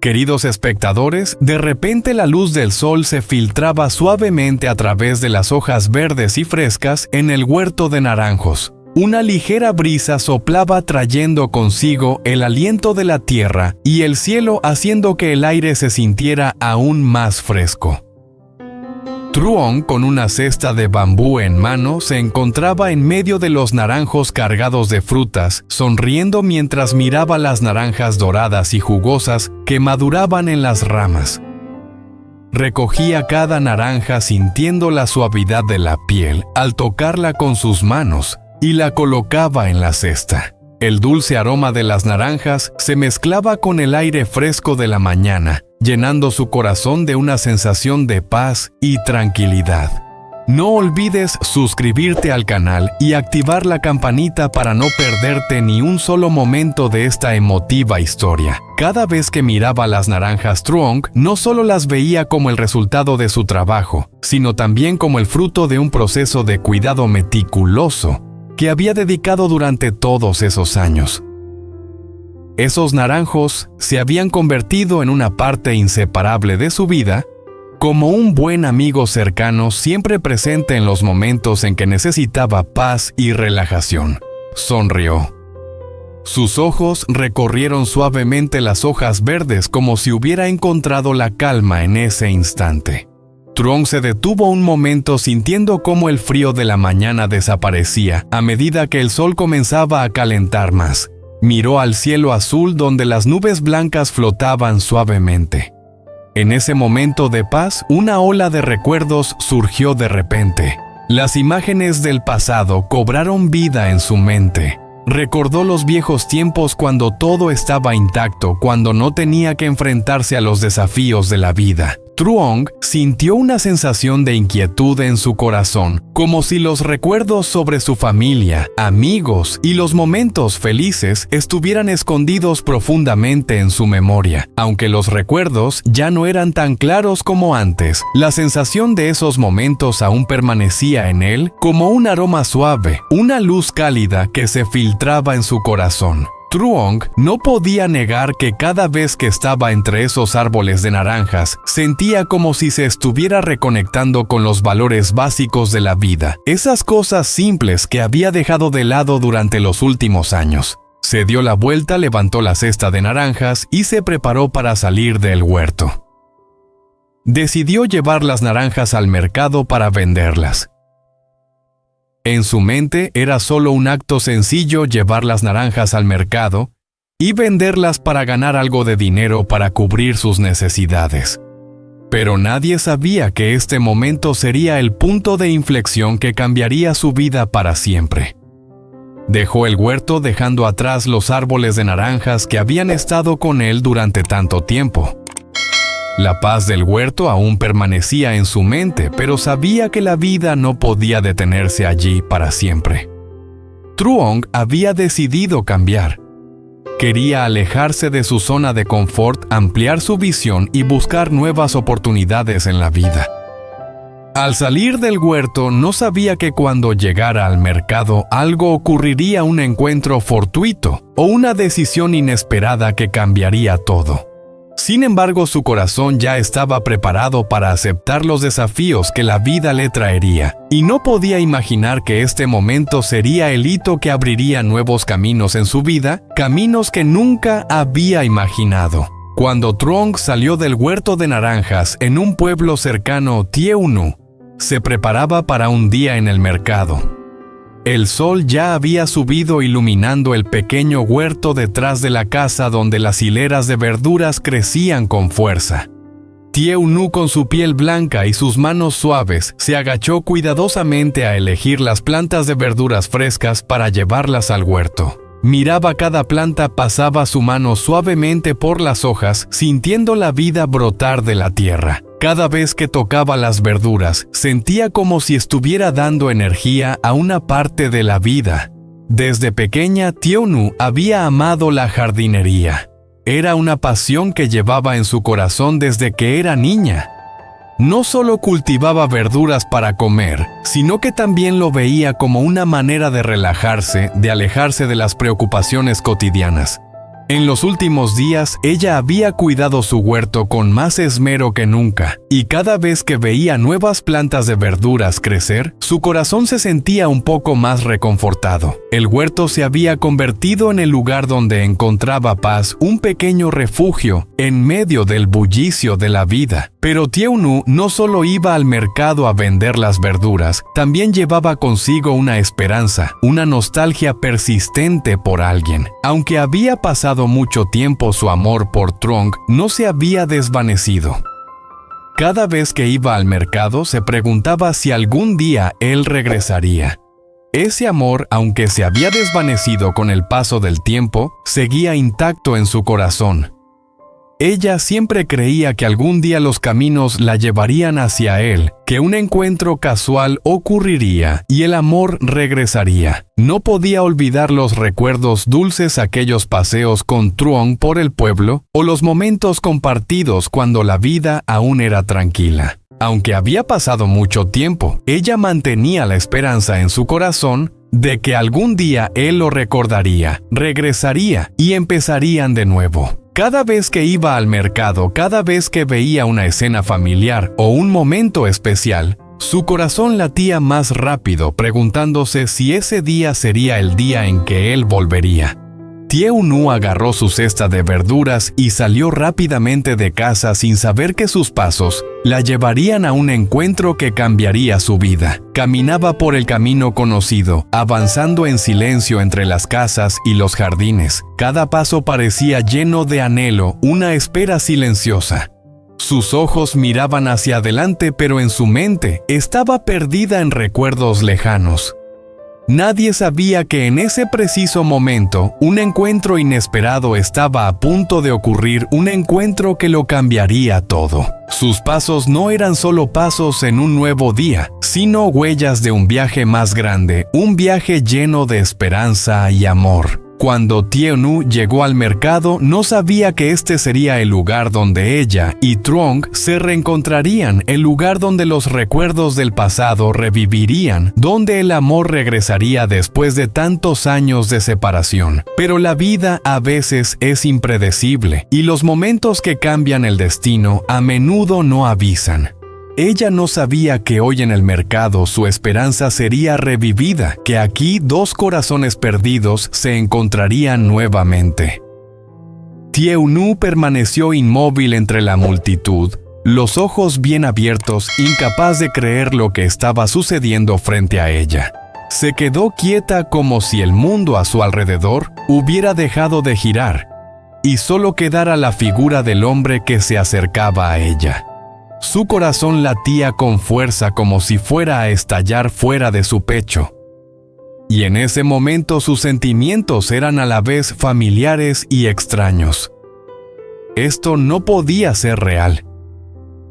Queridos espectadores, de repente la luz del sol se filtraba suavemente a través de las hojas verdes y frescas en el huerto de naranjos. Una ligera brisa soplaba trayendo consigo el aliento de la tierra y el cielo, haciendo que el aire se sintiera aún más fresco. Truong, con una cesta de bambú en mano, se encontraba en medio de los naranjos cargados de frutas, sonriendo mientras miraba las naranjas doradas y jugosas que maduraban en las ramas. Recogía cada naranja sintiendo la suavidad de la piel al tocarla con sus manos y la colocaba en la cesta. El dulce aroma de las naranjas se mezclaba con el aire fresco de la mañana, llenando su corazón de una sensación de paz y tranquilidad. No olvides suscribirte al canal y activar la campanita para no perderte ni un solo momento de esta emotiva historia. Cada vez que miraba las naranjas, Truong no solo las veía como el resultado de su trabajo, sino también como el fruto de un proceso de cuidado meticuloso que había dedicado durante todos esos años. Esos naranjos se habían convertido en una parte inseparable de su vida, como un buen amigo cercano siempre presente en los momentos en que necesitaba paz y relajación. Sonrió. Sus ojos recorrieron suavemente las hojas verdes como si hubiera encontrado la calma en ese instante. Truong se detuvo un momento sintiendo cómo el frío de la mañana desaparecía a medida que el sol comenzaba a calentar más. Miró al cielo azul donde las nubes blancas flotaban suavemente. En ese momento de paz, una ola de recuerdos surgió de repente. Las imágenes del pasado cobraron vida en su mente. Recordó los viejos tiempos cuando todo estaba intacto, cuando no tenía que enfrentarse a los desafíos de la vida. Truong sintió una sensación de inquietud en su corazón, como si los recuerdos sobre su familia, amigos y los momentos felices estuvieran escondidos profundamente en su memoria. Aunque los recuerdos ya no eran tan claros como antes, la sensación de esos momentos aún permanecía en él como un aroma suave, una luz cálida que se filtraba en su corazón. Truong no podía negar que cada vez que estaba entre esos árboles de naranjas, sentía como si se estuviera reconectando con los valores básicos de la vida, esas cosas simples que había dejado de lado durante los últimos años. Se dio la vuelta, levantó la cesta de naranjas y se preparó para salir del huerto. Decidió llevar las naranjas al mercado para venderlas. En su mente era solo un acto sencillo llevar las naranjas al mercado y venderlas para ganar algo de dinero para cubrir sus necesidades. Pero nadie sabía que este momento sería el punto de inflexión que cambiaría su vida para siempre. Dejó el huerto dejando atrás los árboles de naranjas que habían estado con él durante tanto tiempo. La paz del huerto aún permanecía en su mente, pero sabía que la vida no podía detenerse allí para siempre. Truong había decidido cambiar. Quería alejarse de su zona de confort, ampliar su visión y buscar nuevas oportunidades en la vida. Al salir del huerto, no sabía que cuando llegara al mercado algo ocurriría, un encuentro fortuito o una decisión inesperada que cambiaría todo. Sin embargo, su corazón ya estaba preparado para aceptar los desafíos que la vida le traería, y no podía imaginar que este momento sería el hito que abriría nuevos caminos en su vida, caminos que nunca había imaginado. Cuando Truong salió del huerto de naranjas en un pueblo cercano, Thieu Nu, se preparaba para un día en el mercado. El sol ya había subido iluminando el pequeño huerto detrás de la casa donde las hileras de verduras crecían con fuerza. Thieu Nu, con su piel blanca y sus manos suaves, se agachó cuidadosamente a elegir las plantas de verduras frescas para llevarlas al huerto. Miraba cada planta, pasaba su mano suavemente por las hojas, sintiendo la vida brotar de la tierra. Cada vez que tocaba las verduras, sentía como si estuviera dando energía a una parte de la vida. Desde pequeña, Thieu Nu había amado la jardinería. Era una pasión que llevaba en su corazón desde que era niña. No solo cultivaba verduras para comer, sino que también lo veía como una manera de relajarse, de alejarse de las preocupaciones cotidianas. En los últimos días, ella había cuidado su huerto con más esmero que nunca, y cada vez que veía nuevas plantas de verduras crecer, su corazón se sentía un poco más reconfortado. El huerto se había convertido en el lugar donde encontraba paz, un pequeño refugio en medio del bullicio de la vida. Pero Tiaunu no solo iba al mercado a vender las verduras, también llevaba consigo una esperanza, una nostalgia persistente por alguien. Aunque había pasado mucho tiempo, su amor por Trong no se había desvanecido. Cada vez que iba al mercado se preguntaba si algún día él regresaría. Ese amor, aunque se había desvanecido con el paso del tiempo, seguía intacto en su corazón. Ella siempre creía que algún día los caminos la llevarían hacia él, que un encuentro casual ocurriría y el amor regresaría. No podía olvidar los recuerdos dulces, aquellos paseos con Truong por el pueblo o los momentos compartidos cuando la vida aún era tranquila. Aunque había pasado mucho tiempo, ella mantenía la esperanza en su corazón de que algún día él lo recordaría, regresaría y empezarían de nuevo. Cada vez que iba al mercado, cada vez que veía una escena familiar o un momento especial, su corazón latía más rápido, preguntándose si ese día sería el día en que él volvería. Tiaunu agarró su cesta de verduras y salió rápidamente de casa sin saber que sus pasos la llevarían a un encuentro que cambiaría su vida. Caminaba por el camino conocido, avanzando en silencio entre las casas y los jardines. Cada paso parecía lleno de anhelo, una espera silenciosa. Sus ojos miraban hacia adelante, pero en su mente estaba perdida en recuerdos lejanos. Nadie sabía que en ese preciso momento, un encuentro inesperado estaba a punto de ocurrir, un encuentro que lo cambiaría todo. Sus pasos no eran solo pasos en un nuevo día, sino huellas de un viaje más grande, un viaje lleno de esperanza y amor. Cuando Tiaunu llegó al mercado, no sabía que este sería el lugar donde ella y Truong se reencontrarían, el lugar donde los recuerdos del pasado revivirían, donde el amor regresaría después de tantos años de separación. Pero la vida a veces es impredecible, y los momentos que cambian el destino a menudo no avisan. Ella no sabía que hoy en el mercado su esperanza sería revivida, que aquí dos corazones perdidos se encontrarían nuevamente. Tiaunu permaneció inmóvil entre la multitud, los ojos bien abiertos, incapaz de creer lo que estaba sucediendo frente a ella. Se quedó quieta como si el mundo a su alrededor hubiera dejado de girar, y solo quedara la figura del hombre que se acercaba a ella. Su corazón latía con fuerza como si fuera a estallar fuera de su pecho. Y en ese momento sus sentimientos eran a la vez familiares y extraños. Esto no podía ser real.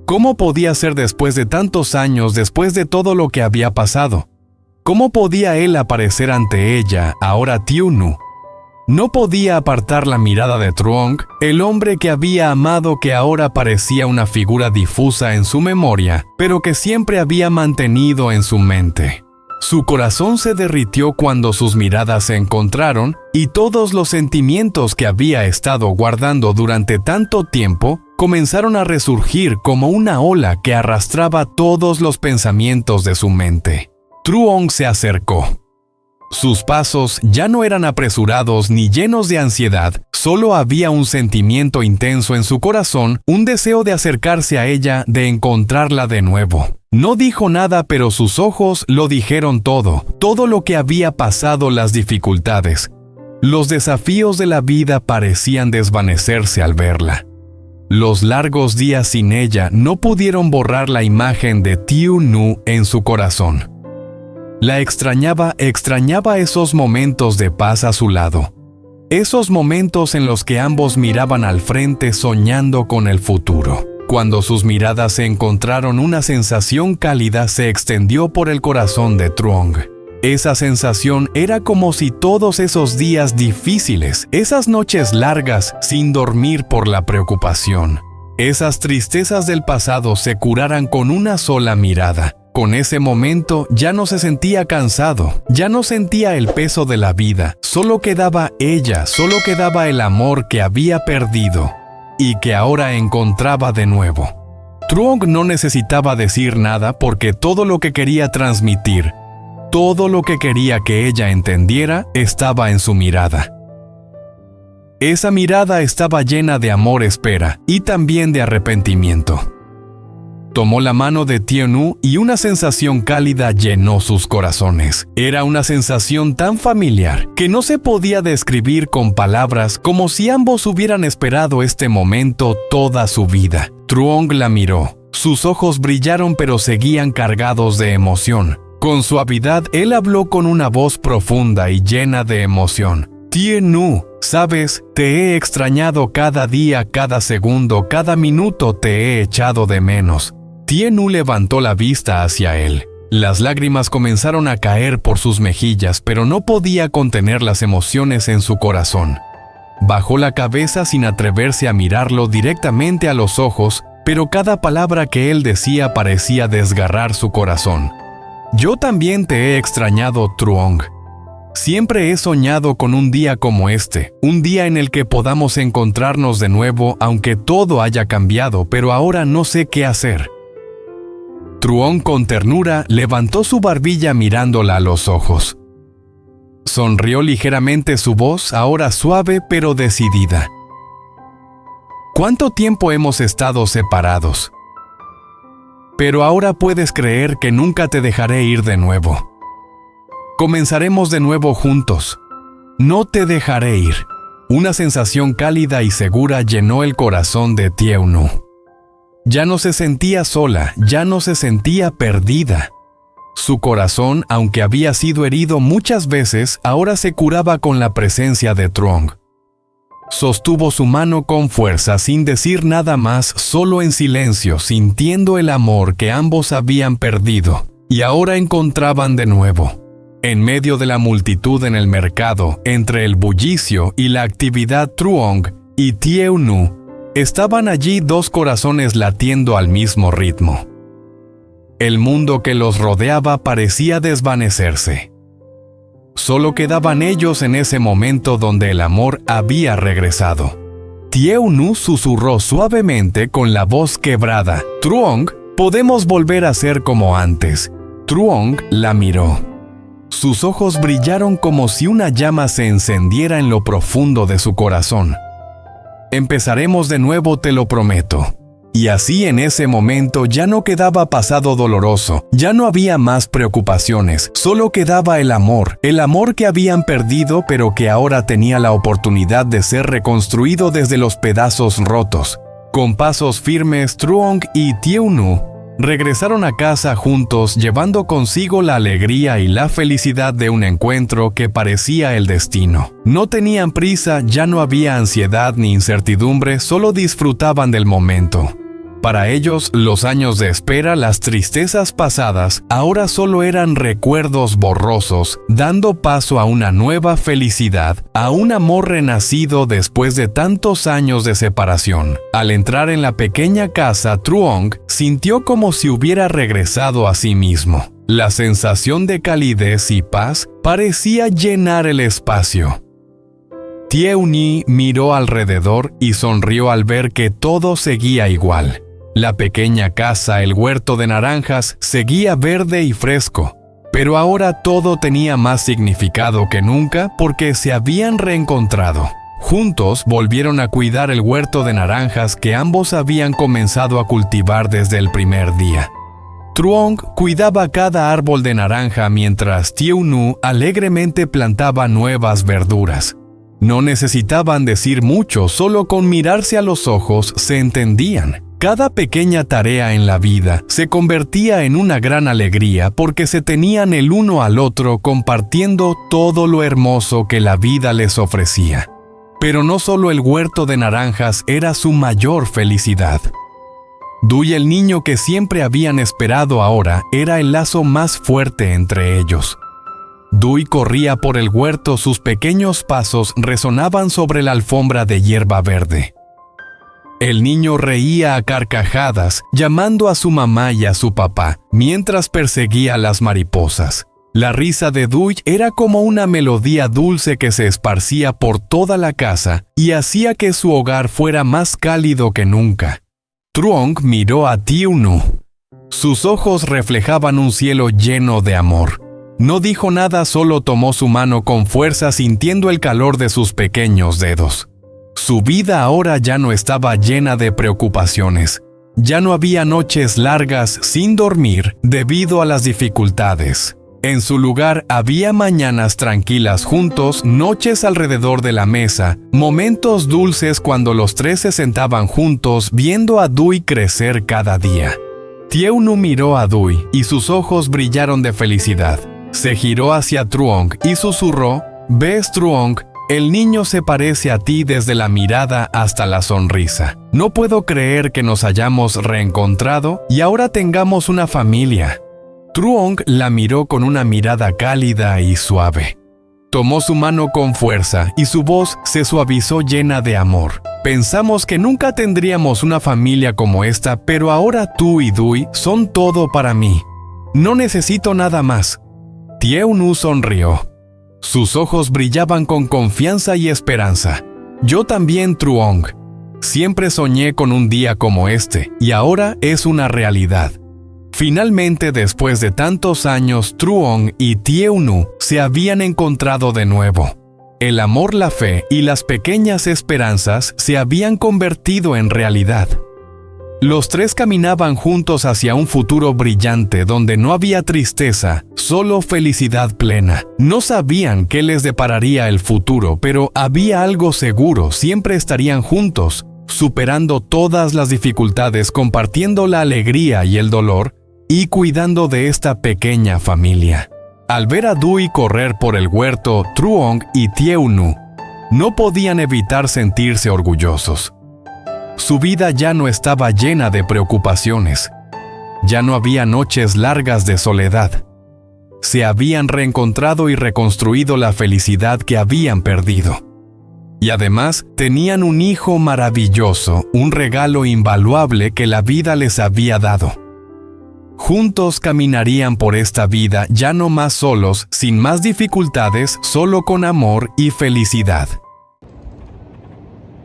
¿Cómo podía ser después de tantos años, después de todo lo que había pasado? ¿Cómo podía él aparecer ante ella, ahora Tiaunu? No podía apartar la mirada de Truong, el hombre que había amado, que ahora parecía una figura difusa en su memoria, pero que siempre había mantenido en su mente. Su corazón se derritió cuando sus miradas se encontraron y todos los sentimientos que había estado guardando durante tanto tiempo comenzaron a resurgir como una ola que arrastraba todos los pensamientos de su mente. Truong se acercó. Sus pasos ya no eran apresurados ni llenos de ansiedad, solo había un sentimiento intenso en su corazón, un deseo de acercarse a ella, de encontrarla de nuevo. No dijo nada, pero sus ojos lo dijeron todo lo que había pasado, las dificultades. Los desafíos de la vida parecían desvanecerse al verla. Los largos días sin ella no pudieron borrar la imagen de Tiaunu en su corazón. La extrañaba esos momentos de paz a su lado. Esos momentos en los que ambos miraban al frente soñando con el futuro. Cuando sus miradas se encontraron, una sensación cálida se extendió por el corazón de Truong. Esa sensación era como si todos esos días difíciles, esas noches largas sin dormir por la preocupación, esas tristezas del pasado se curaran con una sola mirada. Con ese momento ya no se sentía cansado, ya no sentía el peso de la vida, solo quedaba ella, solo quedaba el amor que había perdido y que ahora encontraba de nuevo. Truong no necesitaba decir nada porque todo lo que quería transmitir, todo lo que quería que ella entendiera, estaba en su mirada. Esa mirada estaba llena de amor-espera y también de arrepentimiento. Tomó la mano de Tianyu y una sensación cálida llenó sus corazones. Era una sensación tan familiar que no se podía describir con palabras, como si ambos hubieran esperado este momento toda su vida. Truong la miró. Sus ojos brillaron pero seguían cargados de emoción. Con suavidad, él habló con una voz profunda y llena de emoción. Tianyu, sabes, te he extrañado cada día, cada segundo, cada minuto te he echado de menos. Tianyu levantó la vista hacia él. Las lágrimas comenzaron a caer por sus mejillas, pero no podía contener las emociones en su corazón. Bajó la cabeza sin atreverse a mirarlo directamente a los ojos, pero cada palabra que él decía parecía desgarrar su corazón. Yo también te he extrañado, Truong. Siempre he soñado con un día como este, un día en el que podamos encontrarnos de nuevo, aunque todo haya cambiado, pero ahora no sé qué hacer. Truong con ternura levantó su barbilla mirándola a los ojos. Sonrió ligeramente, su voz ahora suave pero decidida. ¿Cuánto tiempo hemos estado separados? Pero ahora puedes creer que nunca te dejaré ir de nuevo. Comenzaremos de nuevo juntos. No te dejaré ir. Una sensación cálida y segura llenó el corazón de Tianyu. Ya no se sentía sola, ya no se sentía perdida. Su corazón, aunque había sido herido muchas veces, ahora se curaba con la presencia de Truong. Sostuvo su mano con fuerza, sin decir nada más, solo en silencio, sintiendo el amor que ambos habían perdido, y ahora encontraban de nuevo. En medio de la multitud en el mercado, entre el bullicio y la actividad, Truong y Tianyu estaban allí, dos corazones latiendo al mismo ritmo. El mundo que los rodeaba parecía desvanecerse. Solo quedaban ellos en ese momento donde el amor había regresado. Tianyu susurró suavemente con la voz quebrada. Truong, podemos volver a ser como antes. Truong la miró. Sus ojos brillaron como si una llama se encendiera en lo profundo de su corazón. Empezaremos de nuevo, te lo prometo. Y así en ese momento ya no quedaba pasado doloroso, ya no había más preocupaciones, solo quedaba el amor que habían perdido pero que ahora tenía la oportunidad de ser reconstruido desde los pedazos rotos. Con pasos firmes, Truong y Tianyu regresaron a casa juntos, llevando consigo la alegría y la felicidad de un encuentro que parecía el destino. No tenían prisa, ya no había ansiedad ni incertidumbre, solo disfrutaban del momento. Para ellos, los años de espera, las tristezas pasadas, ahora solo eran recuerdos borrosos, dando paso a una nueva felicidad, a un amor renacido después de tantos años de separación. Al entrar en la pequeña casa, Truong sintió como si hubiera regresado a sí mismo. La sensación de calidez y paz parecía llenar el espacio. Tianyu miró alrededor y sonrió al ver que todo seguía igual. La pequeña casa, el huerto de naranjas, seguía verde y fresco, pero ahora todo tenía más significado que nunca porque se habían reencontrado. Juntos volvieron a cuidar el huerto de naranjas que ambos habían comenzado a cultivar desde el primer día. Truong cuidaba cada árbol de naranja mientras Tianyu alegremente plantaba nuevas verduras. No necesitaban decir mucho, solo con mirarse a los ojos se entendían. Cada pequeña tarea en la vida se convertía en una gran alegría porque se tenían el uno al otro compartiendo todo lo hermoso que la vida les ofrecía. Pero no solo el huerto de naranjas era su mayor felicidad. Du y el niño que siempre habían esperado ahora era el lazo más fuerte entre ellos. Dui corría por el huerto, sus pequeños pasos resonaban sobre la alfombra de hierba verde. El niño reía a carcajadas, llamando a su mamá y a su papá, mientras perseguía a las mariposas. La risa de Dewey era como una melodía dulce que se esparcía por toda la casa y hacía que su hogar fuera más cálido que nunca. Truong miró a Tiunu. Sus ojos reflejaban un cielo lleno de amor. No dijo nada, solo tomó su mano con fuerza, sintiendo el calor de sus pequeños dedos. Su vida ahora ya no estaba llena de preocupaciones. Ya no había noches largas sin dormir debido a las dificultades. En su lugar había mañanas tranquilas juntos, noches alrededor de la mesa, momentos dulces cuando los tres se sentaban juntos viendo a Dewey crecer cada día. Tiunu miró a Dewey y sus ojos brillaron de felicidad. Se giró hacia Truong y susurró: «¿Ves, Truong? El niño se parece a ti desde la mirada hasta la sonrisa. No puedo creer que nos hayamos reencontrado y ahora tengamos una familia». Truong la miró con una mirada cálida y suave. Tomó su mano con fuerza y su voz se suavizó llena de amor. «Pensamos que nunca tendríamos una familia como esta, pero ahora tú y Dewey son todo para mí. No necesito nada más». Tiunu sonrió. Sus ojos brillaban con confianza y esperanza. «Yo también, Truong. Siempre soñé con un día como este, y ahora es una realidad». Finalmente, después de tantos años, Truong y Tiunu se habían encontrado de nuevo. El amor, la fe y las pequeñas esperanzas se habían convertido en realidad. Los tres caminaban juntos hacia un futuro brillante donde no había tristeza, solo felicidad plena. No sabían qué les depararía el futuro, pero había algo seguro: siempre estarían juntos, superando todas las dificultades, compartiendo la alegría y el dolor, y cuidando de esta pequeña familia. Al ver a Dewey correr por el huerto, Truong y Tiunu no podían evitar sentirse orgullosos. Su vida ya no estaba llena de preocupaciones. Ya no había noches largas de soledad. Se habían reencontrado y reconstruido la felicidad que habían perdido. Y además, tenían un hijo maravilloso, un regalo invaluable que la vida les había dado. Juntos caminarían por esta vida, ya no más solos, sin más dificultades, solo con amor y felicidad.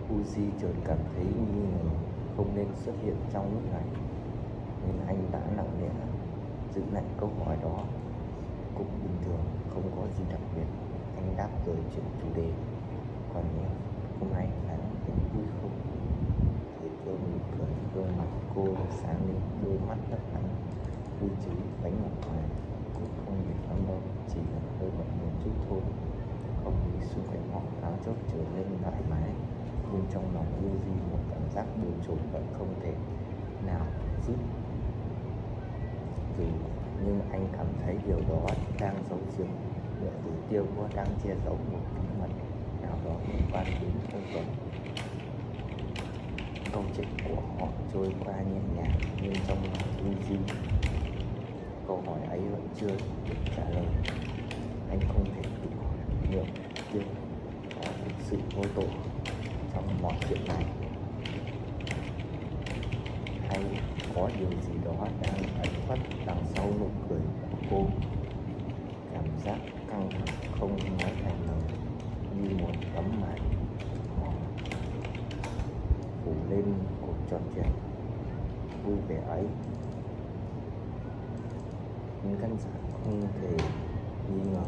Uzi chợt cảm thấy nghi ngờ không nên xuất hiện trong lúc này, nên anh đã nặng nề giữ lại câu hỏi đó. Cũng bình thường, không có gì đặc biệt, anh đáp rồi chuyển chủ đề. Còn em, hôm nay là em vui không? Thì tôi mỉm cười, gương mặt cô sáng lên, đôi mắt lấp lánh. Vui chứ, bánh ngọt ngoài cũng không nhiều lắm đâu, chỉ là hơi bận một chút thôi. Không khí xung quanh họ thoáng chốc trở nên thoải mái, nhưng trong lòng Uzi một cảm giác bồn chồn vẫn không thể nào dứt. Nhưng anh cảm thấy điều đó đang giấu giếm, nửa tử tiêu có đang che giấu một bí mật nào đó liên quan đến ông Tuấn. Câu chuyện của họ trôi qua nhẹ nhàng, nhưng trong lòng Uzi câu hỏi ấy vẫn chưa được trả lời. Anh không thể tự hỏi liệu Tiêu có thực sự vô tội trong mọi chuyện này, hay có điều gì đó đang ẩn khuất đằng sau nụ cười của cô. Cảm giác căng thẳng không nói thành lời, như một tấm màn phủ lên cuộc trò chuyện vui vẻ ấy. Nhưng khán giả không thể nghi ngờ